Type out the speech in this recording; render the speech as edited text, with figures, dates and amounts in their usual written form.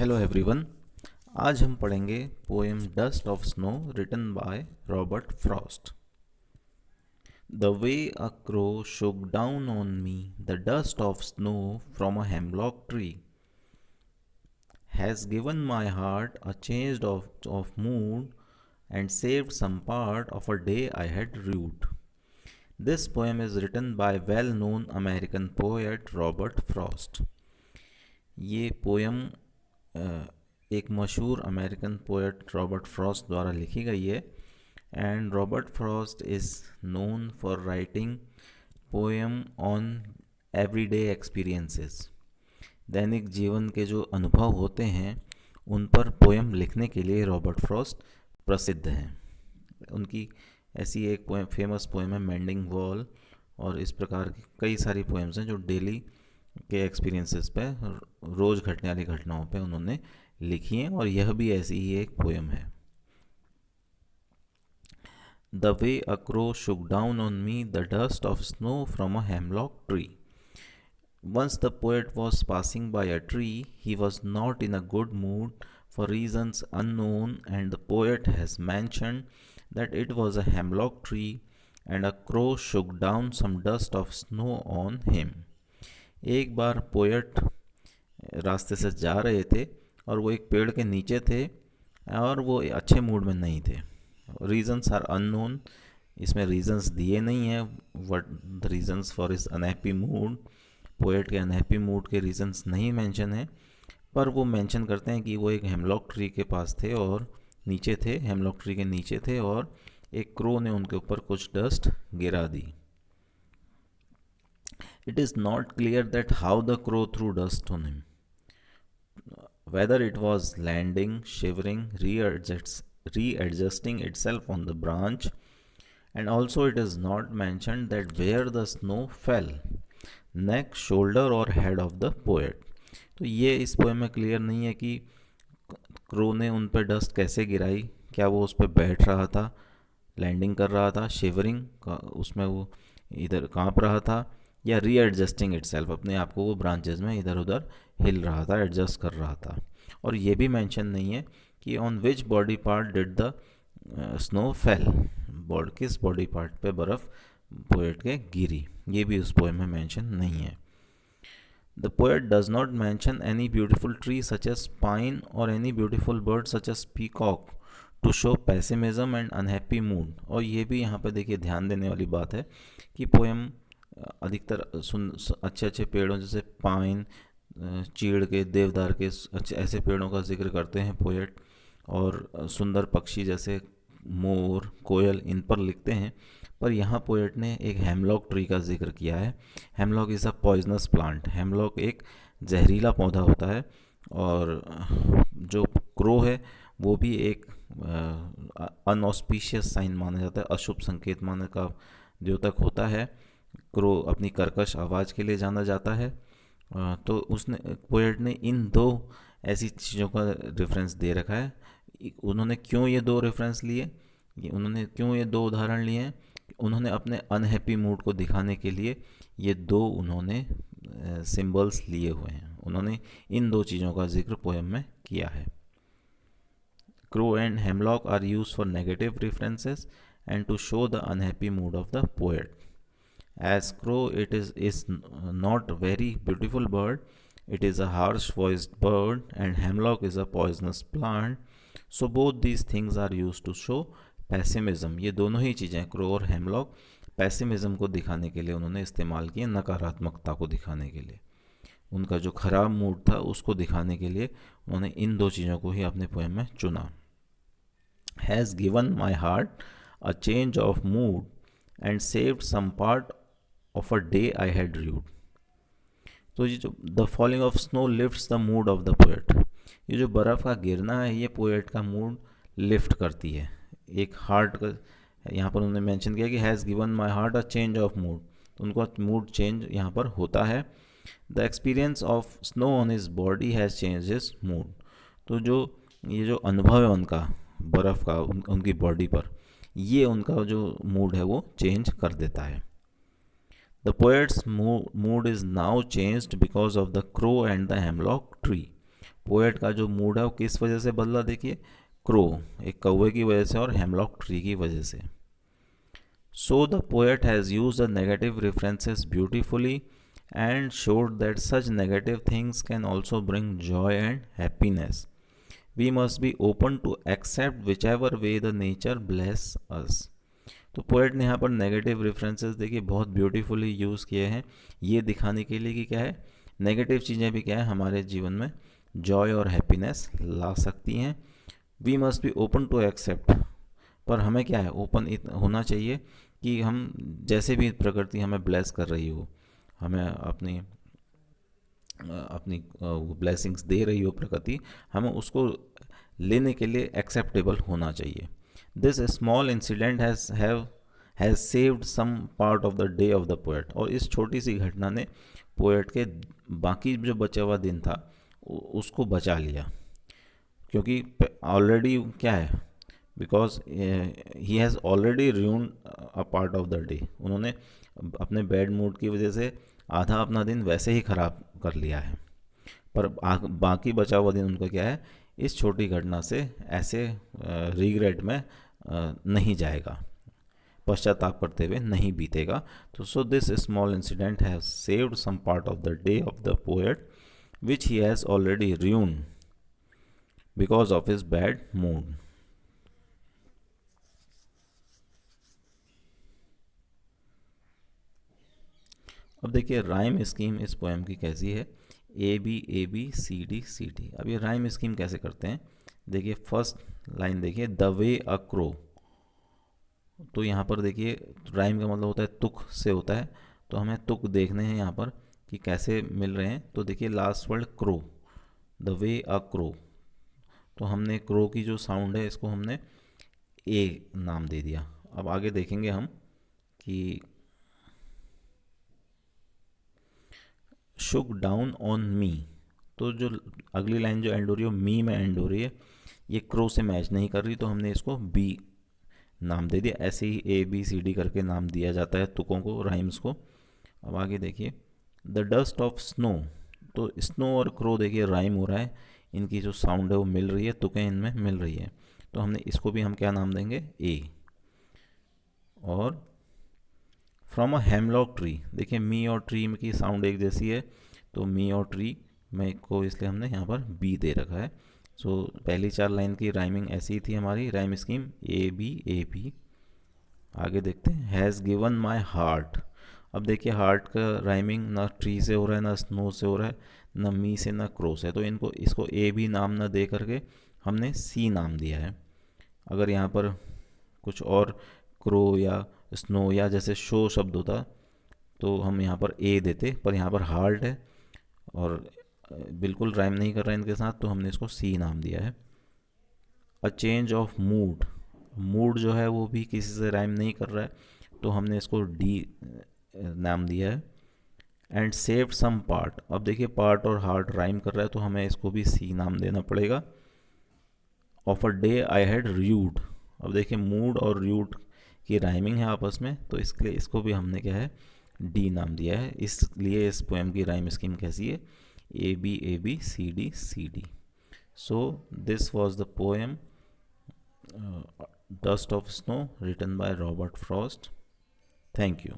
Hello everyone. आज हम पढ़ेंगे poem dust of snow written by Robert Frost. The way a crow shook down on me the dust of snow from a hemlock tree has given my heart a change of mood and saved some part of a day I had rued. This poem is written by well-known American poet Robert Frost. ये poem एक मशहूर American poet Robert Frost द्वारा लिखी गई है and Robert Frost is known for writing poem on everyday experiences. दैनिक जीवन के जो अनुभव होते हैं उन पर पोएम लिखने के लिए रॉबर्ट फ्रॉस्ट प्रसिद्ध हैं। उनकी ऐसी एक पोएम फेमस पोएम है मेंडिंग वॉल, और इस प्रकार की कई सारी पोएम्स हैं जो डेली के एक्सपीरियंसेस पे, रोज़ घटने वाली घटनाओं पे उन्होंने लिखी हैं, और यह भी ऐसी ही एक पोएम है। The way a crow shook down on me the dust of snow from a hemlock tree. Once the poet was passing by a tree. He was not in a good mood for reasons unknown, and the poet has mentioned that it was a hemlock tree and a crow shook down some dust of snow on him. एक बार poet रास्ते से जा रहे थे और वो एक पेड़ के नीचे थे और वो अच्छे मूड में नहीं थे। रीजंस आर अननोन, इसमें रीजंस दिए नहीं हैं what the reasons for his unhappy mood. Poet के अनहैप्पी मूड के रीजंस नहीं मेंशन है, पर वो मेंशन करते हैं कि वो एक हेमलॉक ट्री के पास थे और नीचे थे, हेमलॉक ट्री के नीचे थे, और एक क्रो ने उनके ऊपर कुछ डस्ट गिरा दी। It is not clear that how the crow threw dust on him, whether it was landing, shivering, readjusting itself on the branch, and also it is not mentioned that where the snow fell, neck, shoulder or head of the poet. तो ये इस poem में clear नहीं है कि crow ने उन पर डस्ट कैसे गिराई। क्या वो उस पर बैठ रहा था, लैंडिंग कर रहा था, शिवरिंग उसमें वो इधर काँप रहा था, या रीएडजस्टिंग इटसेल्फ, अपने आप को वो ब्रांचेज में इधर उधर हिल रहा था, एडजस्ट कर रहा था। और ये भी मेंशन नहीं है कि on which body part did the snow fail, किस बॉडी पार्ट पे बर्फ़ पोएट के गिरी, ये भी उस पोएम में मेंशन नहीं है। The poet does not mention any beautiful tree such as pine और any beautiful bird such as peacock to show pessimism and unhappy mood. और ये भी यहाँ पे देखिए ध्यान देने वाली बात है कि पोएम अधिकतर अच्छे अच्छे पेड़ों जैसे पाइन, चीड़ के, देवदार के अच्छे ऐसे पेड़ों का जिक्र करते हैं पोएट, और सुंदर पक्षी जैसे मोर, कोयल, इन पर लिखते हैं। पर यहाँ पोएट ने एक हेमलॉक ट्री का जिक्र किया है। Hemlock is a poisonous plant. Hemlock एक जहरीला पौधा होता है, और जो क्रो है वो भी एक अनऑस्पिशियस साइन माना जाता है, अशुभ संकेत माने का द्योतक होता है। क्रो अपनी कर्कश आवाज़ के लिए जाना जाता है। तो उसने पोएट ने इन दो ऐसी चीज़ों का रेफरेंस दे रखा है। उन्होंने क्यों ये दो रेफरेंस लिए, उन्होंने क्यों ये दो उदाहरण लिए हैं, उन्होंने अपने अनहैप्पी मूड को दिखाने के लिए ये दो उन्होंने सिंबल्स लिए हुए हैं। उन्होंने इन दो चीज़ों का जिक्र पोएम में किया है। Crow and hemlock are used for negative references and to show the unhappy mood of the poet. As crow, it is not very beautiful bird. It is a harsh voiced bird, and hemlock is a poisonous plant. So both these things are used to show pessimism. ये दोनों ही चीज़ें, crow और hemlock, pessimism को दिखाने के लिए उन्होंने इस्तेमाल किए, नकारात्मकता को दिखाने के लिए, उनका जो खराब मूड था उसको दिखाने के लिए उन्होंने इन दो चीज़ों को ही अपने पोएम में चुना। Has given my heart a change of mood and saved some part of a day I had rued. तो ये जो the falling of snow lifts the mood of the poet, ये जो बर्फ़ का गिरना है ये पोएट का मूड लिफ्ट करती है। एक हार्ट का यहाँ पर उन्होंने मेंशन किया कि has given my heart a change of mood, तो उनका मूड चेंज यहाँ पर होता है। The experience of snow on his body has change his mood, तो जो ये जो अनुभव है उनका बर्फ़ का उनकी बॉडी पर, ये उनका जो मूड है वो चेंज कर देता है। The poet's mood is now changed because of the crow and the hemlock tree. Poet का जो मूड है वो किस वजह से बदला, देखिए क्रो, एक कौवे की वजह से और हेमलॉक ट्री की वजह से. So the poet has used the negative references beautifully and showed that such negative things can also bring joy and happiness. We must be open to accept whichever way the nature bless us. तो poet ने यहाँ पर negative references देखिए बहुत beautifully use किए हैं, ये दिखाने के लिए कि क्या है, नेगेटिव चीज़ें भी क्या है हमारे जीवन में जॉय और हैप्पीनेस ला सकती हैं. We must be open to accept, पर हमें क्या है ओपन होना चाहिए कि हम जैसे भी प्रकृति हमें ब्लेस कर रही हो, हमें अपनी अपनी ब्लेसिंग्स दे रही हो प्रकृति, हमें उसको लेने के लिए एक्सेप्टेबल होना चाहिए. This small incident has saved some part of the day of the poet. और इस छोटी सी घटना ने पोएट के बाकी जो बचा हुआ दिन था उसको बचा लिया, क्योंकि ऑलरेडी क्या है, because he has already ruined a part of the day. उन्होंने अपने बैड मूड की वजह से आधा अपना दिन वैसे ही ख़राब कर लिया है, पर बाकी बचा हुआ दिन उनका क्या है, इस छोटी घटना से ऐसे रिग्रेट में नहीं जाएगा, पश्चाताप करते हुए नहीं बीतेगा. तो so this small incident has saved some part of the day of the poet which he has already ruined because of his bad mood. अब देखिए राइम स्कीम इस पोएम की कैसी है, ए बी सी डी. अब ये rhyme scheme कैसे करते हैं, देखिए फर्स्ट लाइन देखिए, द वे अ क्रो. तो यहाँ पर देखिए राइम का मतलब होता है तुक से होता है, तो हमें तुक देखने हैं यहाँ पर कि कैसे मिल रहे हैं. तो देखिए last word crow, the way a crow, तो हमने क्रो की जो साउंड है इसको हमने ए नाम दे दिया. अब आगे देखेंगे हम कि शुक डाउन ऑन मी, तो जो अगली लाइन जो एंड हो रही है मी में एंड हो रही है, ये क्रो से मैच नहीं कर रही, तो हमने इसको बी नाम दे दिया. ऐसे ही ए बी सी डी करके नाम दिया जाता है तुकों को, राइम्स को. अब आगे देखिए द डस्ट ऑफ स्नो, तो स्नो और क्रो देखिए राइम हो रहा है, इनकी जो साउंड है वो मिल रही है, तुकें इनमें मिल रही है, तो हमने इसको भी हम क्या नाम देंगे ए. और फ्रॉम अ हेमलॉक ट्री, देखिए मी और ट्री की साउंड एक जैसी है, तो मी और ट्री में को इसलिए हमने यहाँ पर बी दे रखा है. सो पहली 4 लाइन की राइमिंग ऐसी ही थी हमारी राइम स्कीम, ए बी. आगे देखते हैं, हैज़ गिवन माई हार्ट. अब देखिए हार्ट का राइमिंग ना ट्री से हो रहा है, ना स्नो से हो रहा है, ना मी से, ना क्रो से, तो इनको इसको ए बी नाम ना दे करके हमने सी नाम दिया है. अगर यहाँ पर कुछ और क्रो या स्नो या जैसे शो शब्द होता तो हम यहाँ पर ए देते, पर यहाँ पर हार्ट है और बिल्कुल राइम नहीं कर रहा है इनके साथ, तो हमने इसको सी नाम दिया है. A change of mood, mood जो है वो भी किसी से राइम नहीं कर रहा है, तो हमने इसको डी नाम दिया है. एंड सेव्ड सम पार्ट, अब देखिए पार्ट और हार्ट राइम कर रहा है, तो हमें इसको भी सी नाम देना पड़ेगा. Of a day I had rued, अब देखिए मूड और रूड की राइमिंग है आपस में, तो इसके लिए इसको भी हमने क्या है डी नाम दिया है. इसलिए इस पोएम की राइम स्कीम कैसी है, A B C D. So this was the poem dust of snow written by Robert Frost. Thank you.